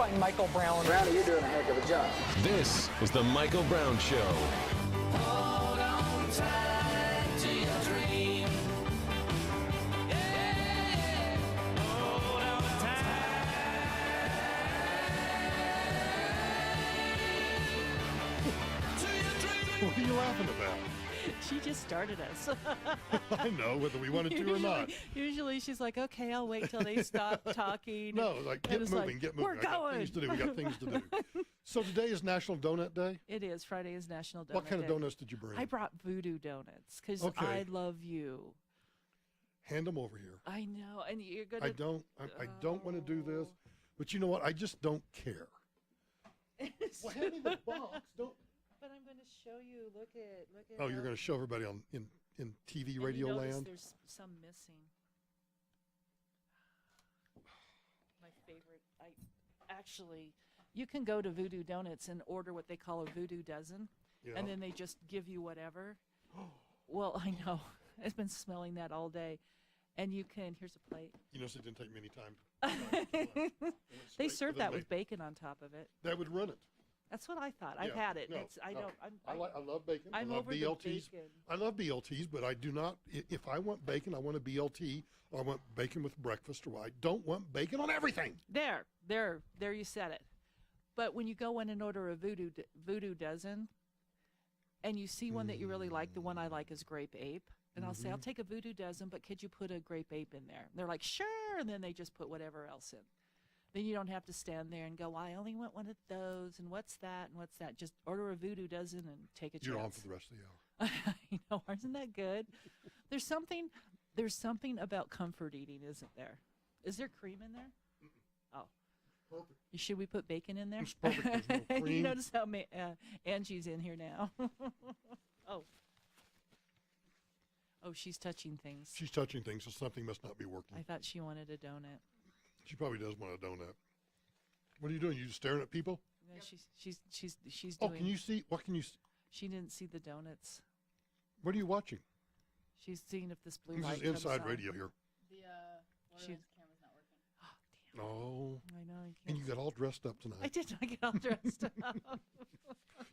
find Michael Brown. Brownie, you're doing a heck of a job. This is the Michael Brown Show. Hold on tight to your dream. Yeah. Hold on tight to your dream. What are you laughing about? She just started us. I know whether we wanted to or not. Usually she's like, okay, I'll wait till they stop talking. No, like get it's moving, like, get moving. We're I got going. things to do. We got things to do. So today is National Donut Day. It is. Friday is National Donut What kind Day. of donuts did you bring? I brought voodoo donuts because Okay. I love you. Hand them over here. I know, and you're gonna. I don't want to do this, but you know what? I just don't care. Well, hand me the box. Don't. But I'm going to show you. Look at. Oh, you're going to show everybody in TV and radio you notice land. There's some missing. My favorite. Actually, you can go to Voodoo Donuts and order what they call a Voodoo dozen, Yeah. and then they just give you whatever. Well, I know. I've been smelling that all day, and you can. Here's a plate. You notice it didn't take me any time. They serve that with bacon on top of it. That would run it. That's what I thought. I've Yeah, had it. no, I no. don't. I love bacon. I'm I love over the BLTs. bacon. I love BLTs, but I do not. If I want bacon, I want a BLT. Or I want bacon with breakfast, or I don't want bacon on everything. There, you said it. But when you go in and order a Voodoo dozen, and you see one that you really like, the one I like is Grape Ape, and I'll say, I'll take a Voodoo dozen, but could you put a Grape Ape in there? And they're like, sure, and then they just put whatever else in. Then you don't have to stand there and go, well, I only want one of those, and what's that, and what's that. Just order a Voodoo dozen and take a chance. You're on for the rest of the hour. I know, isn't that good? There's something about comfort eating, isn't there? Is there cream in there? Oh. Perfect. Should we put bacon in there? It's perfect. There's no You cream. notice how Angie's in here now. Oh. Oh, she's touching things. She's touching things, so something must not be working. I thought she wanted a donut. She probably does want a donut. What are you doing? You just staring at people? Yeah, she's Oh, doing. can you see? What can you? She didn't see the donuts. What are you watching? She's seeing if this blue This light is comes inside on. radio here. The She- wireless camera's not working. Oh, damn. Oh, I know. You and can't you got all dressed up tonight. I did not get all dressed up.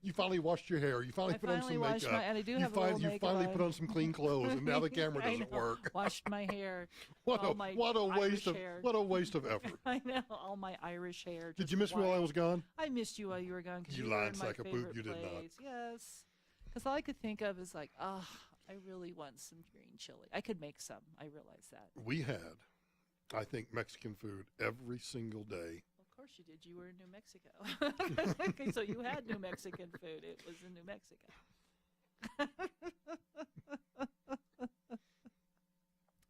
You finally washed your hair. You finally I put on finally some washed makeup. and I do you have a little you makeup finally on. put on some clean clothes, and now the camera I doesn't know. work. Washed my hair. What all a my what a waste Irish of hair. what a waste of effort. I know, all my Irish hair. Did just you miss me while I wild. was gone? I missed you while you were gone because You you were lying in my sack of poop, favorite you did not. place. Yes, because all I could think of is like, I really want some green chili. I could make some. I realize that. We had, I think, Mexican food every single day. Of course you did. You were in New Mexico. Okay, so you had New Mexican food. It was in New Mexico.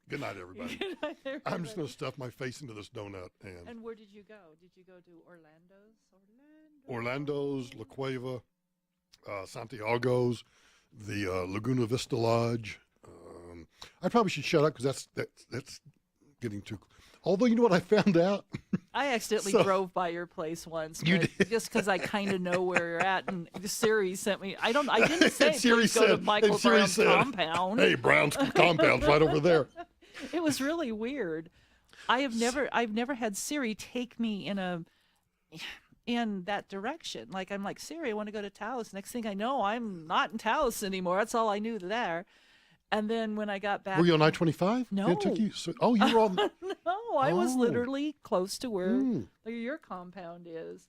Good night, everybody. Good night, I'm just everybody. going to stuff my face into this donut. And where did you go? Did you go to Orlando's? Orlando's, La Cueva, Santiago's, the Laguna Vista Lodge. I probably should shut up because that's getting too. Although you know what I found out? I accidentally So- drove by your place once. You but did? just because I kind of know where you're at, and Siri sent me. I didn't say Siri please go to said- Michael and Siri Brown's said, compound. Hey, Brown's compound's right over there. It was really weird. I've never had Siri take me in that direction. Like I'm like, Siri, I want to go to Taos. Next thing I know, I'm not in Taos anymore. That's all I knew there. And then when I got back, Were you on I-25? No. It took you. Oh, you were on. no, I was Oh. literally close to where Hmm. your compound is.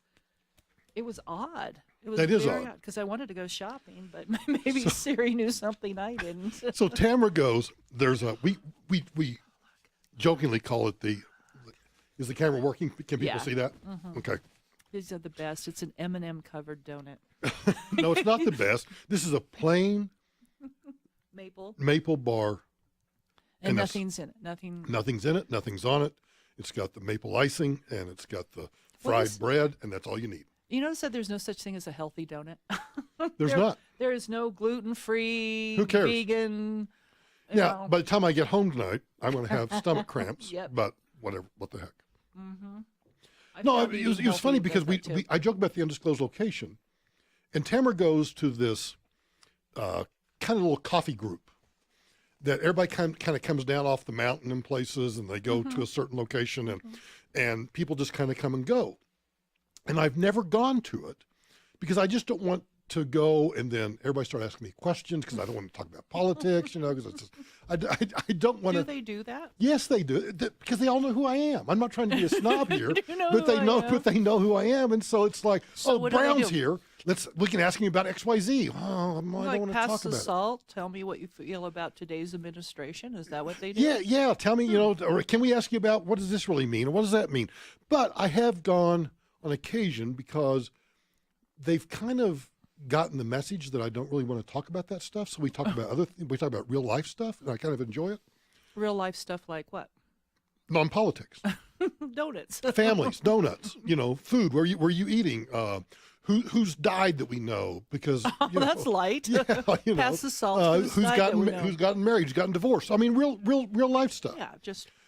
It was odd. It was That is very odd. because I wanted to go shopping, but maybe Siri knew something I didn't. So Tamara goes. There's a we jokingly call it the. Is the camera working? Can people Yeah. see that? Okay. These are the best. It's an M&M covered donut. No, it's not the best. This is a plain Maple. maple bar. And And that's- nothing's in it. Nothing. Nothing's in it. Nothing's on it. It's got the maple icing and it's got the fried is- bread, and that's all you need. You notice that there's no such thing as a healthy donut? There's not. There is no gluten-free, Who cares? vegan. you Yeah. know. By the time I get home tonight, I'm going to have stomach cramps. Yep. But whatever. What the heck? I've No, never it was eaten funny healthy because with that, too. I joked about the undisclosed location, and Tamara goes to this kind of little coffee group that everybody kind of comes down off the mountain in places, and they go to a certain location, and people just kind of come and go. And I've never gone to it because I just don't want to go and then everybody start asking me questions because I don't want to talk about politics, because it's just, I don't want to. Do they do that? Yes, they do because they all know who I am. I'm not trying to be a snob here, do know but who they I know, am. but they know who I am, and so it's like, So what do they Brown's do? here. We can ask him about XYZ. Oh, I don't Like want to pass talk the about it. salt. Tell me what you feel about today's administration. Is that what they do? Yeah. Tell me, or can we ask you about what does this really mean, or what does that mean? But I have gone on occasion because they've kind of gotten the message that I don't really want to talk about that stuff. So we talk about we talk about real life stuff, and I kind of enjoy it. Real life stuff like what? Non-politics, Donuts. families, donuts, food. Where you eating? Who's died that we know because That's light. Yeah, Pass the salt. who's gotten married, who's gotten divorced. I mean, real life stuff.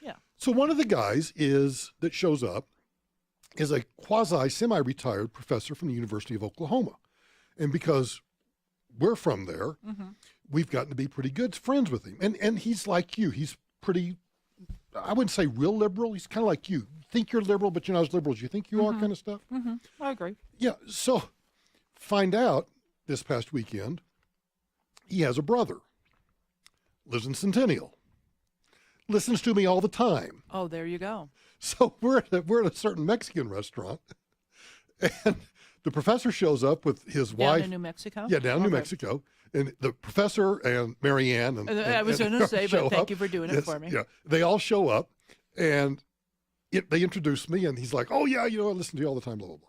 Yeah. So one of the guys that shows up is a semi-retired professor from the University of Oklahoma. And because we're from there, we've gotten to be pretty good friends with him. And he's like you. He's pretty, I wouldn't say real liberal. He's kind of like you. Think you're liberal, but you're not as liberal as you think you are, kind of stuff. I agree. Yeah. So find out this past weekend, he has a brother, lives in Centennial, listens to me all the time. Oh, there you go. So we're at a certain Mexican restaurant, and the professor shows up with his wife. Down in New Mexico? Yeah, down in New Okay. Mexico. And the professor and Marianne. I was going to say, show but thank up. you for doing it Yes, for me. Yeah, they all show up, and they introduce me, and he's like, "Oh yeah, I listen to you all the time, blah blah blah."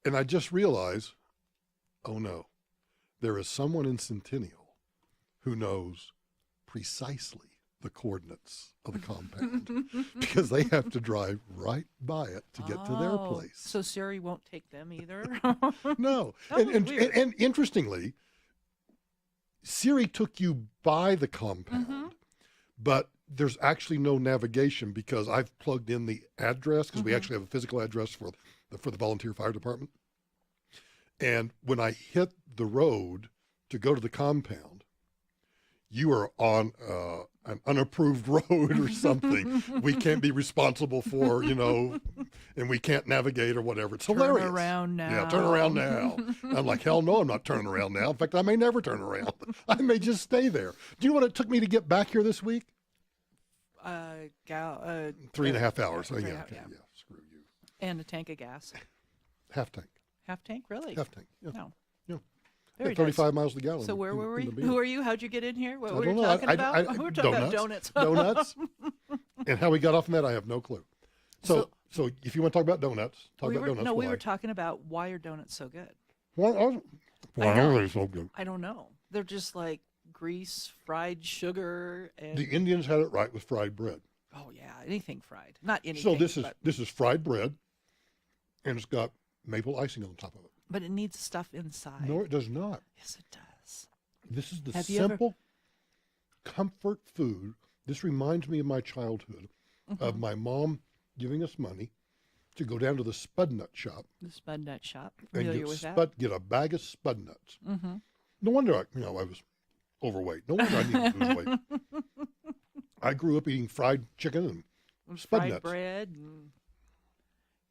And I just realize, oh no, there is someone in Centennial who knows precisely the coordinates of the compound because they have to drive right by it to get to their Oh, place. So Siri won't take them either? No. That was weird. And interestingly, Siri took you by the compound, but there's actually no navigation because I've plugged in the address because we actually have a physical address for the volunteer fire department. And when I hit the road to go to the compound, you are on an unapproved road or something. We can't be responsible for, and we can't navigate or whatever. It's hilarious. Turn around now. Yeah, turn around now. I'm like, hell no, I'm not turning around now. In fact, I may never turn around. I may just stay there. Do you know what it took me to get back here this week? 3.5 hours. Oh, yeah, okay, yeah, screw you. And a tank of gas. Half tank. Half tank, really? Half tank, yeah. No. Yeah. Very 35 miles to the gallon. So where were we? in the bean. Who are you? How'd you get in here? What I were don't we know. talking about? We were talking about donuts. Donuts. And how we got off on that, I have no clue. So if you want to talk about donuts, talk about donuts. No, we why? were talking about why are donuts so good? Why are they so good? I don't know. They're just like grease, fried sugar, and The Indians had it right with fried bread. oh yeah, anything fried. Not anything. So but, this is fried bread, and it's got maple icing on top of it. but it needs stuff inside. No, it does not. Yes, it does. This is the Have you ever- simple comfort food. This reminds me of my childhood, of my mom giving us money to go down to the Spud Nut shop The Spud Nut Shop. and Familiar with get a bag of Spud Nuts. No wonder I was overweight. No wonder I needed to lose weight. I grew up eating fried chicken and Spud fried Nuts. bread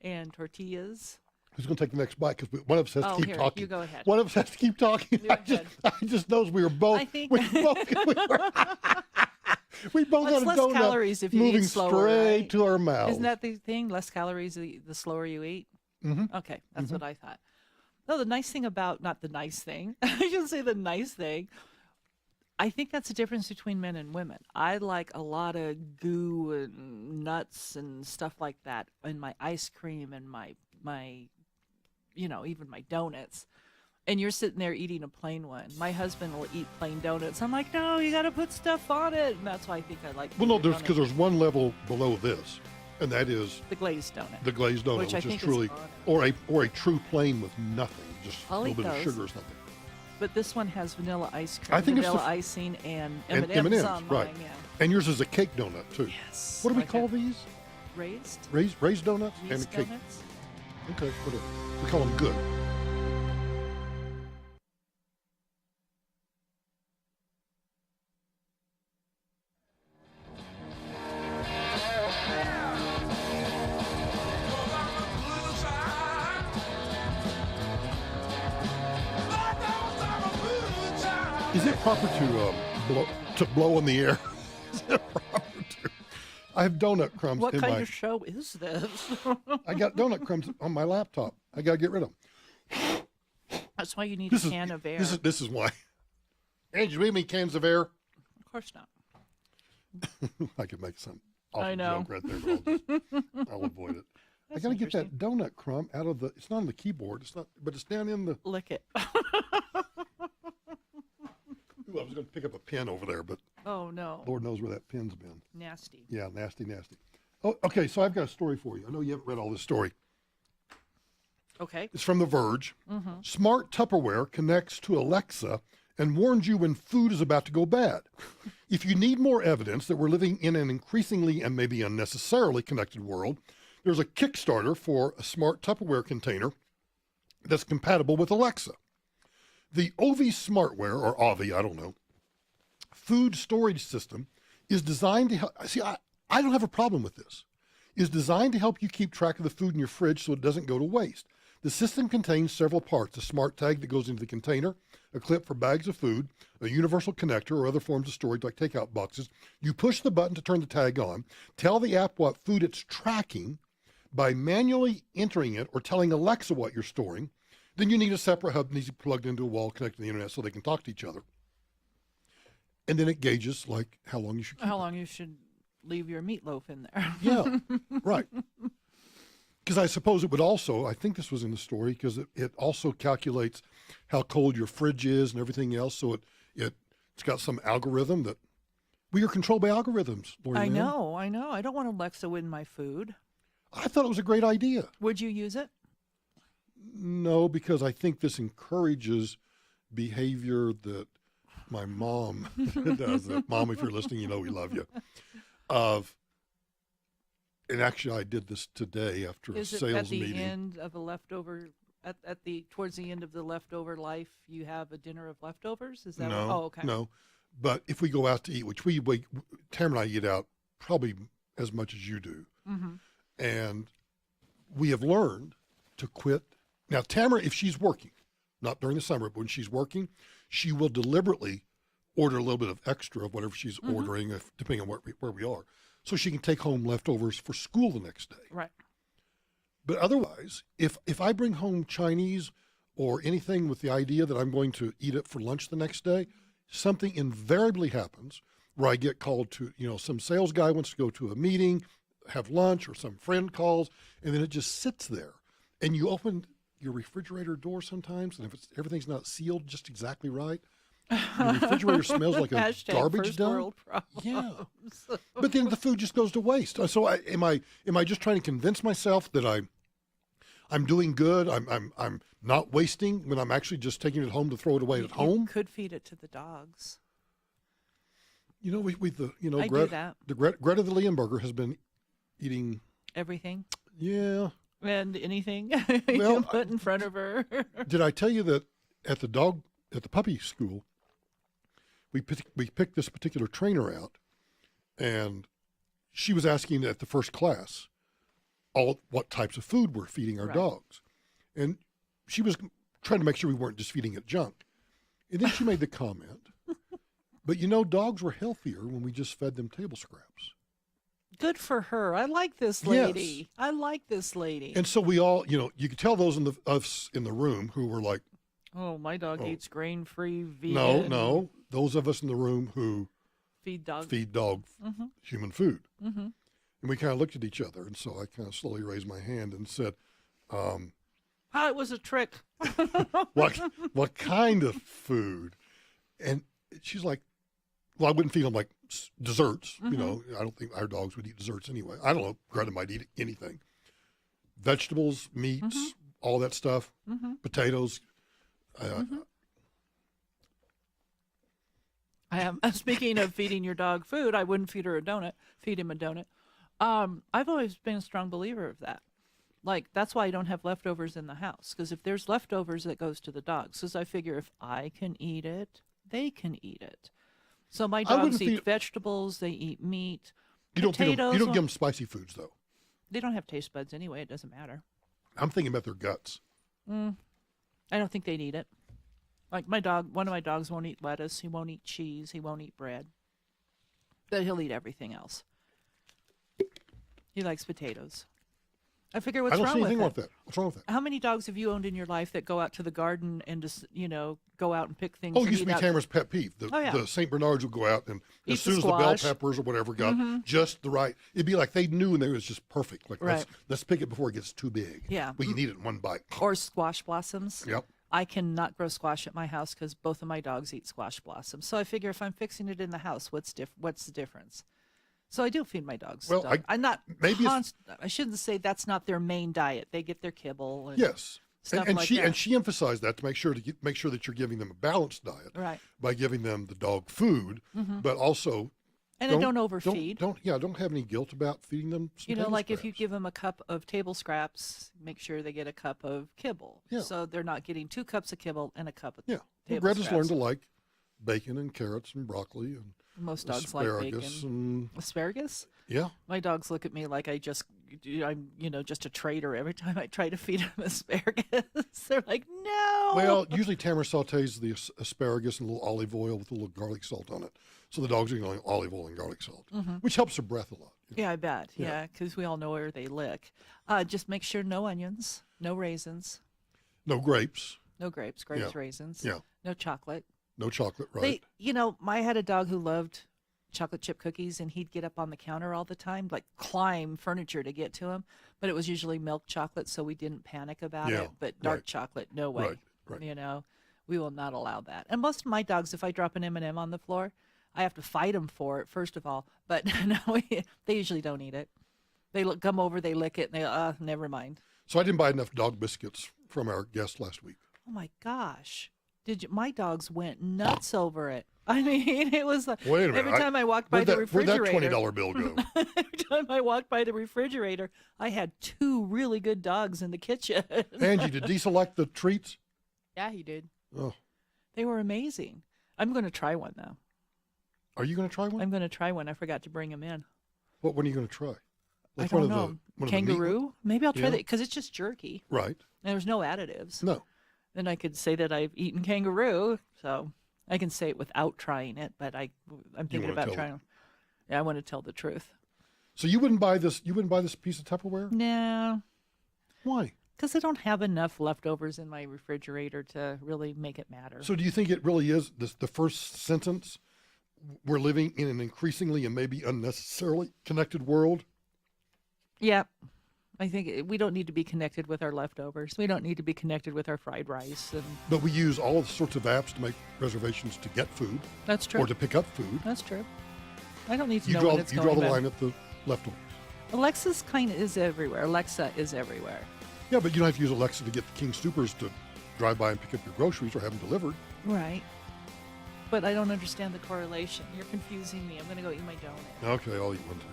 and tortillas. Who's going to take the next bite? Because one of us has to keep here, talking. you go ahead. One of us has to keep talking. Go ahead. I just knows we were both. I think- we both Well, had it's a less donut calories if you eat moving slower, straight right? to our mouth. Isn't that the thing? Less calories the slower you eat? Mm-hmm. Okay, that's what I thought. No, the nice thing about, not the nice thing, I shouldn't say the nice thing. I think that's the difference between men and women. I like a lot of goo and nuts and stuff like that in my ice cream and my even my donuts. And you're sitting there eating a plain one. My husband will eat plain donuts. I'm like, no, you got to put stuff on it. And that's why I think I like Well, no, the because there's one level below this, and that is the glazed donut. the glazed donut, Which I which is think is truly, on it. or a true plain with nothing, just I'll a little eat bit of those. sugar or something. But this one has vanilla ice cream, I think it's vanilla the- icing, and And M&Ms on right? mine. Yeah. And yours is a cake donut too. Yes. What do we Like call a these? Raised? Raised donuts and a Yeast cake. donuts? Okay, whatever. We call them good. Is it proper to blow in the air? Is it proper to? I have donut crumbs What in kind my. of show is this? I got donut crumbs on my laptop. I got to get rid of them. That's why you need a can of air. This is why. Angie, we me cans of air. Of course not. I could make some I awful know. joke right there, but I'll avoid it. I got to get that donut crumb out of the. It's not on the keyboard. It's not, but it's down in the. Lick it. Ooh, I was going to pick up a pen over there, but Oh, no. Lord knows where that pen's been. Nasty. Yeah, nasty, nasty. Oh, okay. So I've got a story for you. I know you haven't read all this story. Okay. It's from The Verge. Smart Tupperware connects to Alexa and warns you when food is about to go bad. If you need more evidence that we're living in an increasingly and maybe unnecessarily connected world, there's a Kickstarter for a smart Tupperware container that's compatible with Alexa. The Ovi Smartware, or Ovi, I don't know, food storage system is designed to help. See, I don't have a problem with this. Is designed to help you keep track of the food in your fridge so it doesn't go to waste. The system contains several parts: a smart tag that goes into the container, a clip for bags of food, a universal connector or other forms of storage like takeout boxes. You push the button to turn the tag on, tell the app what food it's tracking by manually entering it or telling Alexa what you're storing. Then you need a separate hub that needs to be plugged into a wall connected to the internet so they can talk to each other. And then it gauges like how long you should keep How it. long you should leave your meatloaf in there. Yeah, right. Because I suppose it would also, I think this was in the story, because it also calculates how cold your fridge is and everything else. So it's got some algorithm that we are controlled by algorithms, Lori I Lynn. know. I don't want Alexa in my food. I thought it was a great idea. Would you use it? No, because I think this encourages behavior that my mom does. Mom, if you're listening, you know we love you. And actually, I did this today after Is a it sales at the meeting. end of a leftover? Towards the end of the leftover life, you have a dinner of leftovers? Is that No, what? Oh, okay. no. But if we go out to eat, which Tamara and I eat out probably as much as you do, and we have learned to quit. Now, Tamara, if she's working, not during the summer, but when she's working, she will deliberately order a little bit of extra of whatever she's ordering, depending on where we are, so she can take home leftovers for school the next day. Right. But otherwise, if I bring home Chinese or anything with the idea that I'm going to eat it for lunch the next day, something invariably happens where I get called to, some sales guy wants to go to a meeting, have lunch, or some friend calls, and then it just sits there. And you open your refrigerator door sometimes, and if everything's not sealed just exactly right, your refrigerator smells like a Hashtag garbage first dump. world problems. Yeah. But then the food just goes to waste. So am I just trying to convince myself that I'm doing good? I'm not wasting when I'm actually just taking it home to throw it away at home? You could feed it to the dogs. We I do that. Greta the Leonberger has been eating. Everything Yeah. and anything Well, you put in front of her. Did I tell you that at the puppy school, we picked this particular trainer out, and she was asking at the first class what types of food we're feeding our Right. dogs. And she was trying to make sure we weren't just feeding it junk. And then she made the comment, but dogs were healthier when we just fed them table scraps. Good for her. I like this lady. Yes. I like this lady. And so we all, you could tell those us in the room who were like, oh, my dog eats grain-free, vegan. no, those of us in the room who Feed dog. feed dog human food. Mm-hmm. And we kind of looked at each other. And so I kind of slowly raised my hand and said, It was a trick. what kind of food? And she's like, well, I wouldn't feed them like desserts. I don't think our dogs would eat desserts anyway. I don't know. Greta might eat anything. Vegetables, meats, all that stuff, potatoes. Speaking of feeding your dog food, I wouldn't feed him a donut. I've always been a strong believer of that. Like, that's why I don't have leftovers in the house. Because if there's leftovers, that goes to the dogs. Because I figure if I can eat it, they can eat it. So my dogs eat vegetables, they eat meat. You don't potatoes. give them spicy foods, though. They don't have taste buds anyway. It doesn't matter. I'm thinking about their guts. I don't think they'd eat it. Like my dog, one of my dogs won't eat lettuce. He won't eat cheese. He won't eat bread. But he'll eat everything else. He likes potatoes. I figure what's I don't wrong see with anything it? wrong with that. What's wrong with that? How many dogs have you owned in your life that go out to the garden and just, go out and pick things? Oh, it and used to eat be out- Tamara's pet peeve. Oh, yeah. The St. Bernards would go out and Eat as the soon as the bell squash. peppers or whatever got just the right, it'd be like they knew and they was just perfect. Like Right. let's pick it before it gets too big. Yeah. We can eat it in one bite. Or squash blossoms. Yep. I cannot grow squash at my house because both of my dogs eat squash blossoms. So I figure if I'm fixing it in the house, what's the difference? So I do feed my dogs. Well, stuff. I'm not maybe it's- I shouldn't say that's not their main diet. They get their kibble. And Yes. Stuff And like she that. emphasized that to make sure that you're giving them a balanced diet Right. by giving them the dog food, but also And I don't overfeed. Don't have any guilt about feeding them. Some table Like if you scraps. give them a cup of table scraps, make sure they get a cup of kibble. Yeah. So they're not getting 2 cups of kibble and a cup of yeah, well, table Greta's scraps. learned to like bacon and carrots and broccoli and Most dogs like asparagus bacon. and Asparagus? yeah. My dogs look at me like I'm just a traitor every time I try to feed them asparagus. They're like, no. Well, usually Tamara sautés the asparagus in a little olive oil with a little garlic salt on it. So the dogs are eating olive oil and garlic salt, which helps their breath a lot. Yeah, I bet. Yeah. Yeah, because we all know where they lick. Just make sure no onions, no raisins, No grapes, no grapes, Yeah. raisins, Yeah. no chocolate. no chocolate, right? I had a dog who loved chocolate chip cookies, and he'd get up on the counter all the time, like climb furniture to get to them. But it was usually milk chocolate, so we didn't panic about Yeah, it. But dark right. chocolate, no way. Right. We will not allow that. And most of my dogs, if I drop an M&M on the floor, I have to fight them for it, first of all. But no, they usually don't eat it. They come over, they lick it, and they, never mind. So I didn't buy enough dog biscuits from our guest last week. Oh my gosh. My dogs went nuts over it. I mean, it was like Wait a minute. every time I walked by the Where'd that refrigerator. $20 bill go? Every time I walked by the refrigerator, I had 2 really good dogs in the kitchen. Angie, did he select the treats? Yeah, he did. Oh, They were amazing. I'm going to try one though. are you going to try one? I'm going to try one. I forgot to bring them in. What one are you going to try? I Like don't one know. of the one of the meat Kangaroo? Maybe I'll try Yeah. that because it's just jerky Right. and there's no additives. No. Then I could say that I've eaten kangaroo, so I can say it without trying it. But I'm thinking wanna about tell trying. Yeah, I want to tell the truth. So you wouldn't buy this? You wouldn't buy this piece of Tupperware? No, Why? because I don't have enough leftovers in my refrigerator to really make it matter. So do you think it really is the first sentence? We're living in an increasingly and maybe unnecessarily connected world. Yeah, I think we don't need to be connected with our leftovers. We don't need to be connected with our fried rice, and But we use all sorts of apps to make reservations to get food that's true. or to pick up food. That's true. I don't need to You know draw when it's you going draw the back. line at the leftovers. Alexa's kind of is everywhere. Alexa is everywhere. Yeah, but you don't have to use Alexa to get the King Stoopers to drive by and pick up your groceries or have them delivered. Right. But I don't understand the correlation. You're confusing me. I'm going to go eat my donut. Okay, I'll eat one too.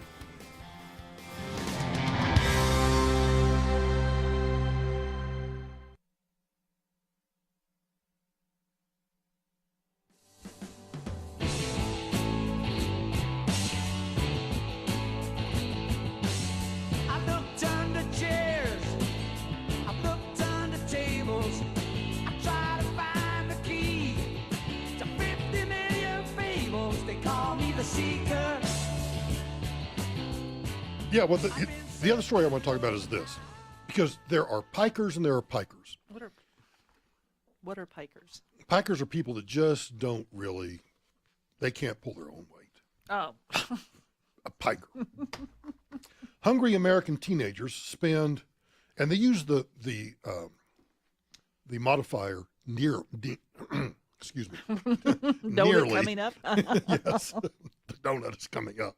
I looked under chairs, I looked under tables. I tried to find the key to 50 million fables. They call me the seeker. Yeah, well, the other story I want to talk about is this. Because there are pikers and there are pikers. What are pikers? Pikers are people that just don't really, they can't pull their own weight. Oh. A piker. Hungry American teenagers spend, and they use the modifier excuse me, Donut coming up. yes, the donut is coming up.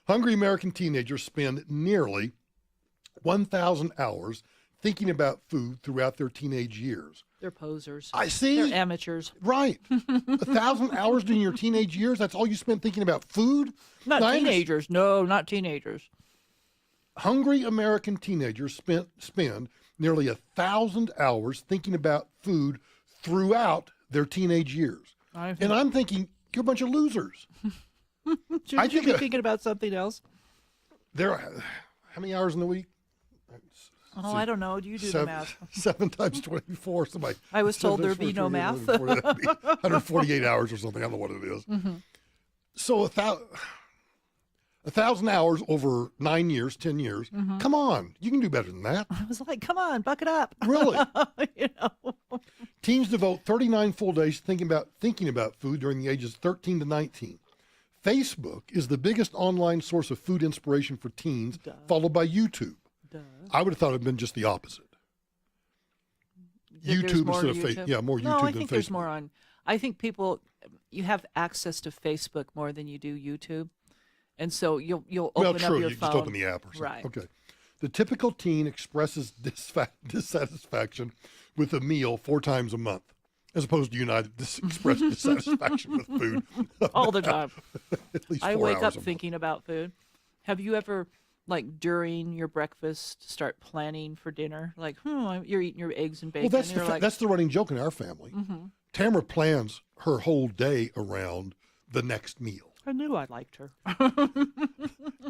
Hungry American teenagers spend nearly 1,000 hours thinking about food throughout their teenage years. They're posers. I see. They're amateurs. Right. 1,000 hours during your teenage years, that's all you spent thinking about food? Not Now, I understand- teenagers. No, not teenagers. Hungry American teenagers spend nearly 1,000 hours thinking about food throughout their teenage years. And I'm thinking, you're a bunch of losers. Shouldn't you think be a- thinking about something else? There are, how many hours in the week? Oh, I don't know. Do you do the math? 7 times 24. Somebody. I was told there'd be no math. 148 hours or something. I don't know what it is. So 1,000 hours over 9 years, 10 years. Come on, you can do better than that. I was like, come on, buck it up. Really? You know. Teens devote 39 full days thinking about food during the ages 13 to 19. Facebook is the biggest online source of food inspiration for teens, followed by YouTube. I would have thought it would have been just the opposite. YouTube instead of Facebook. Yeah, more YouTube no, I than think Facebook. there's more on. I think you have access to Facebook more than you do YouTube, and so you'll open true. up your You phone. just open the app or something. Right. Okay. The typical teen expresses dissatisfaction with a meal 4 times a month, as opposed to you and I express dissatisfaction with food all the time. at least 4 I wake hours up a month. thinking about food. Have you ever, like during your breakfast, start planning for dinner? Like, you're eating your eggs and bacon. Well, and you're like, that's the running joke in our family. Tamara plans her whole day around the next meal. I knew I liked her.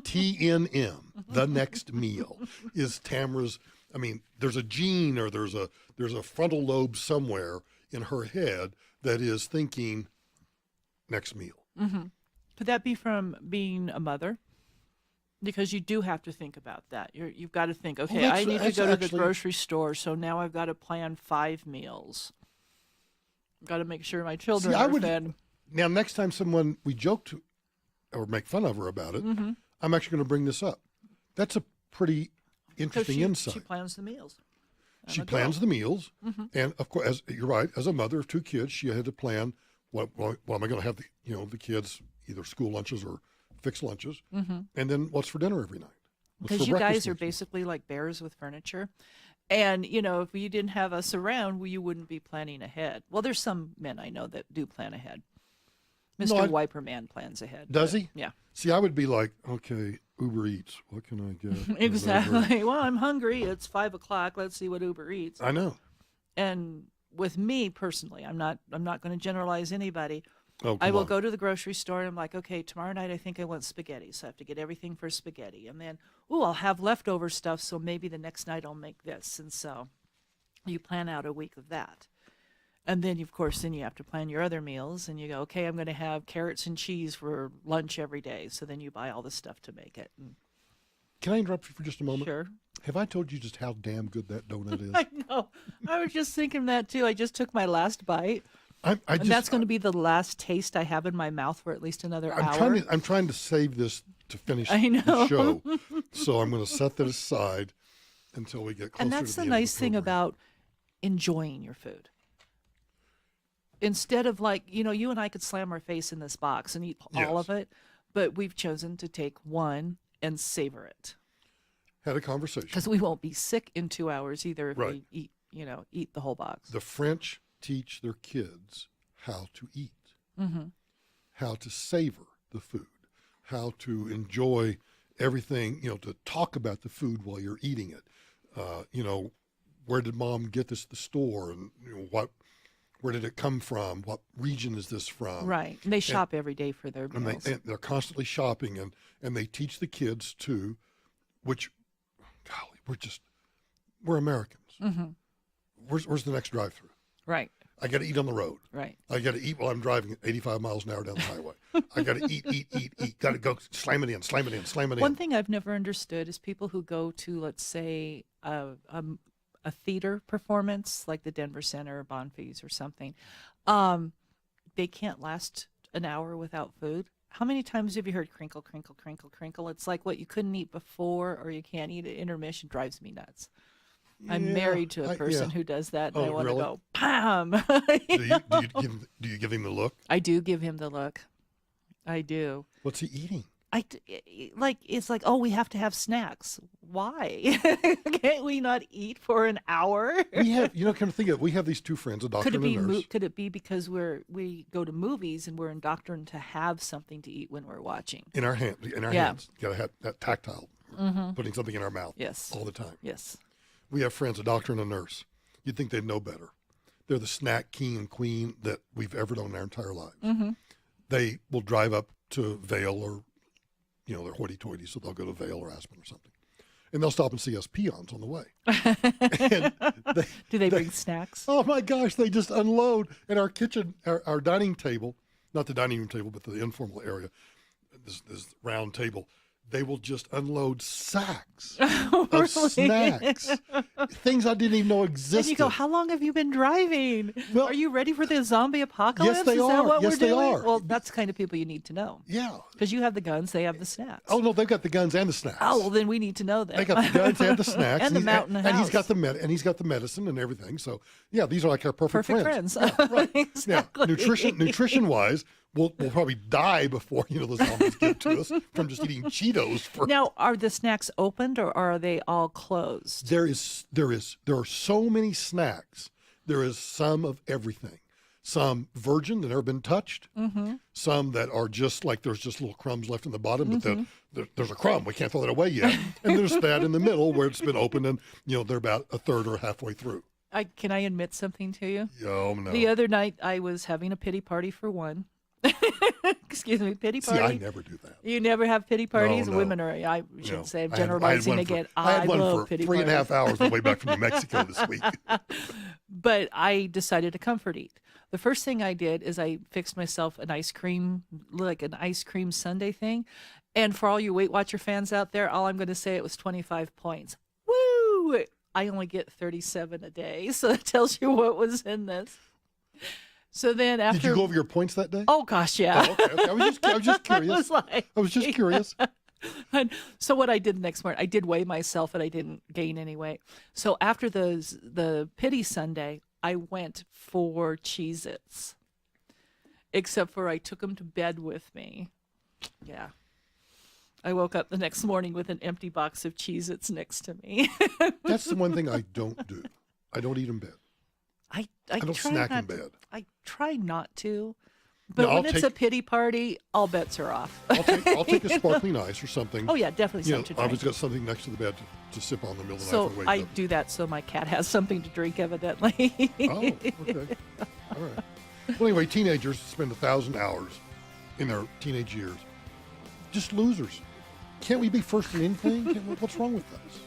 TNM, the next meal, is Tamara's. I mean, there's a gene or there's a frontal lobe somewhere in her head that is thinking next meal. Could that be from being a mother? Because you do have to think about that. You've got to think, okay, I need to go to the grocery store, so now I've got to plan 5 meals. I've got to make sure my children are fed. Now, next time we joke to or make fun of her about it, I'm actually going to bring this up. That's a pretty interesting insight. She plans the meals. She plans the meals, and of course, as you're right, as a mother of 2 kids, she had to plan what am I going to have the kids either school lunches or fixed lunches, and then what's for dinner every night. Because you guys are basically like bears with furniture. And, if you didn't have us around, you wouldn't be planning ahead. Well, there's some men I know that do plan ahead. Mr. Wiper Man plans ahead. Does he? Yeah. See, I would be like, okay, Uber Eats, what can I get? Exactly. Well, I'm hungry. It's 5 o'clock. Let's see what Uber eats. I know. And with me personally, I'm not going to generalize anybody. Oh, I will go to the grocery store and I'm like, okay, tomorrow night I think I want spaghetti, so I have to get everything for spaghetti. And then, I'll have leftover stuff, so maybe the next night I'll make this. And so you plan out a week of that. And then, of course, you have to plan your other meals, and you go, okay, I'm going to have carrots and cheese for lunch every day. So then you buy all the stuff to make it. And can I interrupt you for just a moment? Sure. Have I told you just how damn good that donut is? I know. I was just thinking that, too. I just took my last bite. And that's going to be the last taste I have in my mouth for at least another hour. I'm trying to save this to finish I know. the show. So I'm going to set that aside until we get closer to And that's the the end of nice thing program. about enjoying your food. Instead of you and I could slam our face in this box and eat all of it, but we've chosen to take one and savor it. Had a conversation. Because we won't be sick in 2 hours either if Right. we eat the whole box. The French teach their kids how to eat, how to savor the food, how to enjoy everything, to talk about the food while you're eating it. Where did mom get this at the store, and where did it come from? What region is this from? Right. And they shop every day for their And meals. they're constantly shopping, and they teach the kids too, which, golly, we're Americans. Where's the next drive-through? Right. I got to eat on the road. Right. I got to eat while I'm driving at 85 miles an hour down the highway. I got to eat. Got to go slam it in. One thing I've never understood is people who go to, let's say, a theater performance like the Denver Center or Bonfils or something. They can't last an hour without food. How many times have you heard crinkle, crinkle, crinkle, crinkle? It's like what you couldn't eat before or you can't eat at intermission drives me nuts. I'm married to a person who does that, and I want to go, bam! Do you give him the look? I do give him the look. I do. What's he eating? It's like, we have to have snacks. Why? Can't we not eat for an hour? We have, come to think of it, we have these 2 friends, a doctor and a nurse. Could it be because we go to movies and we're indoctrinated to have something to eat when we're watching? In our hands. Got to have that tactile, putting something in our mouth. Yes. All the time. Yes. We have friends, a doctor and a nurse. You'd think they'd know better. They're the snack king and queen that we've ever known in our entire lives. They will drive up to Vail or, they're hoity-toity, so they'll go to Vail or Aspen or something. and they'll stop and see us peons on the way. And Do they bring snacks? oh my gosh, they just unload in our kitchen, our dining table, not the dining room table, but the informal area, this round table. They will just unload sacks of snacks, things I didn't even know existed. And you go, how long have you been driving? Well, are you ready for the zombie apocalypse? Yes, they Is are. that what Yes, we're they doing? are. Well, that's the kind of people you need to know. Yeah. Because you have the guns, they have the snacks. Oh no, they've got the guns and the snacks. Oh, well, then we need to know that. They got the guns and the snacks, and the mountain and he's got house. he's got the medicine and everything. So yeah, these are like our perfect friends. Yeah, right. Exactly. Yeah, nutrition wise, we'll probably die before the zombies get to us from just eating Cheetos. Now, are the snacks opened or are they all closed? There are so many snacks. There is some of everything. Some virgin that never been touched. Mm-hmm. Some that are just like there's just little crumbs left in the bottom, but there's a crumb. We can't throw that away yet. And there's that in the middle where it's been opened and they're about a third or halfway through. Can I admit something to you? Oh no. The other night I was having a pity party for one. Excuse me, pity party. See, I never do that. You never have pity parties? No. Women are, I shouldn't No. say, I'm I had generalizing one again. I had one love for pity 3.5 parties. hours on the way back from New Mexico this week. But I decided to comfort eat. The first thing I did is I fixed myself an ice cream sundae thing. And for all you Weight Watcher fans out there, all I'm going to say, it was 25 points. Woo! I only get 37 a day. So that tells you what was in this. So then after. Did you go over your points that day? Oh, gosh, yeah. Oh, okay. I was just curious. I I was just curious. And so what I did the next morning, I did weigh myself and I didn't gain any weight. So after the pity Sunday, I went for Cheez-Its. Except for I took them to bed with me. Yeah. I woke up the next morning with an empty box of Cheez-Its next to me. That's the one thing I don't do. I don't eat in bed. I don't try snack in not to- bed. I try not to. But No, when I'll it's take- a pity party, all bets are off. I'll take a sparkling ice or something. Oh, yeah, definitely You know, something to I've drink. always got something next to the bed to sip on in the middle of the So night if I I wake up. do that so my cat has something to drink, evidently. Oh, okay. All right. Well, anyway, teenagers spend 1,000 hours in their teenage years. Just losers. Can't we be first in anything? What's wrong with us?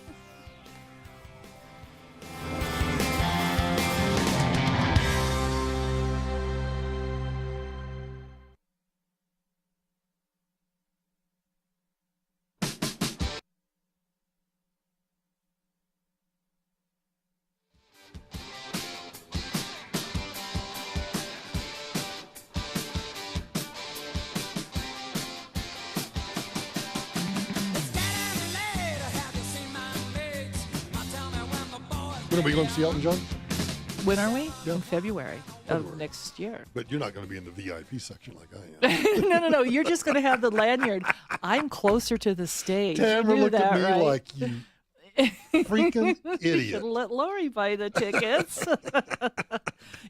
When are we going to see Elton John? When are we? Yeah. In February of February. next year. But you're not going to be in the VIP section like I am. No. You're just going to have the lanyard. I'm closer to the stage. Tamara You knew looked at that, me right? like, you freaking You idiot. should let Lori buy the tickets.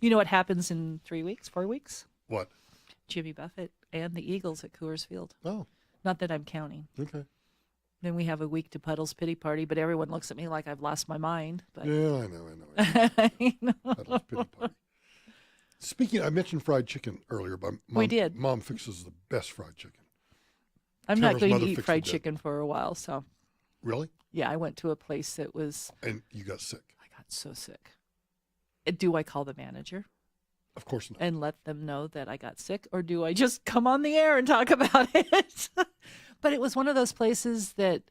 You know what happens in 4 weeks? What? Jimmy Buffett and the Eagles at Coors Field. Oh, Not that I'm counting. okay. Then we have a week to Puddle's pity party, but everyone looks at me like I've lost my mind. But Yeah, I know. I know. That was pity party. Speaking, I mentioned fried chicken earlier, but We did. Mom fixes the best fried chicken. I'm not Tamara's going to mother eat fixed fried it good. chicken for a while. So, Really? yeah, I went to a place that was, And you got sick? I got so sick. Do I call the manager Of course not. and let them know that I got sick, or do I just come on the air and talk about it? But it was one of those places that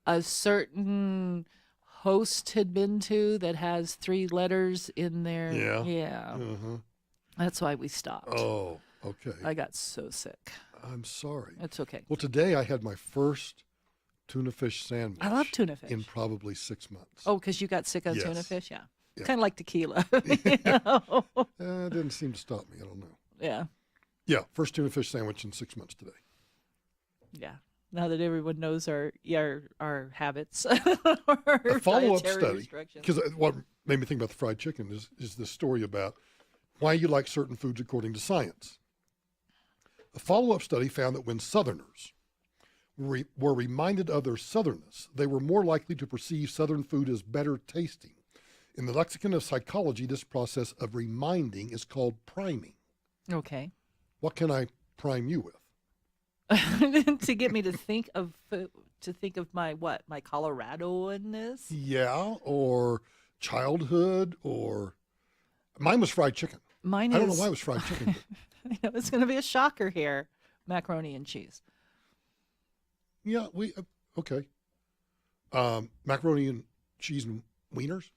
a certain host had been to that has 3 letters in there. Yeah. Yeah. Uh-huh. That's why we stopped. Oh, okay. I got so sick. I'm sorry. It's okay. Well, today I had my first tuna fish sandwich. I love tuna fish. In probably 6 months. Oh, because you got sick on tuna Yes. fish? Yeah. Yeah. Kind of like tequila. You know? It didn't seem to stop me. I don't know. Yeah. Yeah, first tuna fish sandwich in 6 months today. Yeah. Now that everyone knows our habits, A our follow-up dietary study, restrictions. because what made me think about the fried chicken is this story about why you like certain foods according to science. A follow-up study found that when Southerners were reminded of their Southernness, they were more likely to perceive Southern food as better tasting. In the lexicon of psychology, this process of reminding is called priming. Okay. What can I prime you with? To get me to think of to think of my Coloradoanness. Yeah, or childhood, or mine was fried chicken. Mine I is. don't know why it was fried chicken. I know it's going to be a shocker here. Macaroni and cheese. Yeah, okay. Macaroni and cheese and wieners.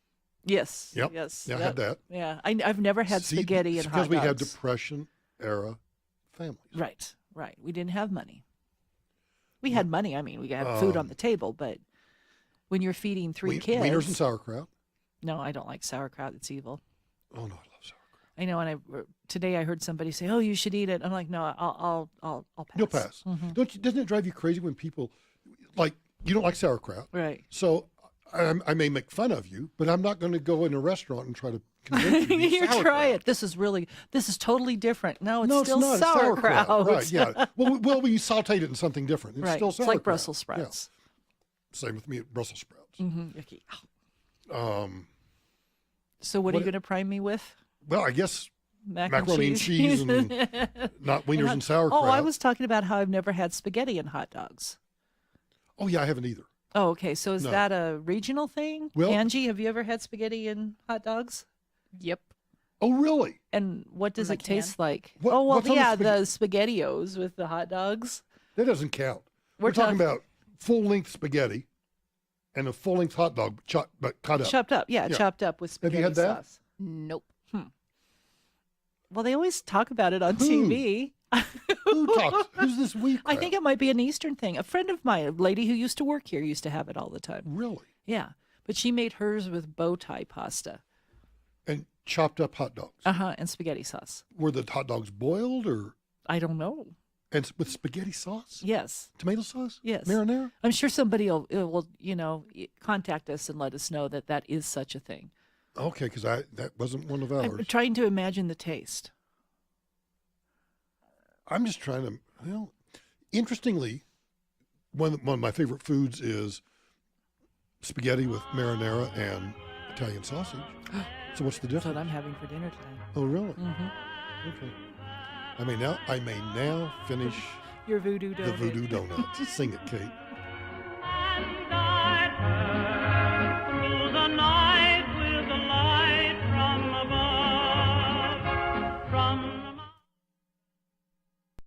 Yes. Yep. Yes. Yeah, I yep. had that. Yeah. I've never had See, spaghetti it's and hot because we had dogs. Depression era families. Right. Right. We didn't have money. We had money. I mean, we had food on the table, but when you're feeding three kids. Wieners and sauerkraut. No, I don't like sauerkraut. It's evil. Oh, no, I love sauerkraut. I know. And today I heard somebody say, "Oh, you should eat it." I'm like, "No, I'll pass." You'll pass. Mm-hmm. Doesn't it drive you crazy when people, like, you don't like sauerkraut? Right. So I may make fun of you, but I'm not going to go in a restaurant and try to convince you to eat Here, sauerkraut. try it. This is totally different. No, it's still not. It's sauerkraut. Right, yeah. Well, we sauteed it in something different. It's Right. still It's sauerkraut. like Brussels sprouts. Yeah. Same with me at Brussels sprouts. Mm-hmm. Yucky. So what are What- you going to prime me with? Well, I guess Macaroni and cheese and not wieners and sauerkraut. Oh, I was talking about how I've never had spaghetti and hot dogs. Oh, yeah, I haven't either. Oh, okay. So is No. that a regional thing? Well- Angie, have you ever had spaghetti and hot dogs? Yep. Oh, really? And what does From it a can? taste like? What- oh, well, what's on the yeah, the SpaghettiOs with the hot dogs. That doesn't count. We're We're talking talking- about full-length spaghetti and a full-length hot dog, but cut up. Chopped up. Yeah, Yeah. chopped up with Have spaghetti you had that? sauce. Nope. Well, they always talk about it on Who? TV. Who talks? Who's this weak I crowd? think it might be an Eastern thing. A friend of mine, a lady who used to work here, used to have it all the time. Really? Yeah. But she made hers with bow tie pasta. And chopped up hot dogs. And spaghetti sauce. Were the hot dogs boiled or I don't know. and with spaghetti sauce? Yes. Tomato sauce? Yes. Marinara? I'm sure somebody will contact us and let us know that is such a thing. Okay, because that wasn't one of I'm ours. trying to imagine the taste. I'm just trying to. Well, interestingly, one of my favorite foods is spaghetti with marinara and Italian sausage. So what's the That's what difference? I'm having for dinner today. Oh, really? Mm-hmm. Okay. I may now finish Your voodoo the donut. voodoo donuts. Sing it, Kate.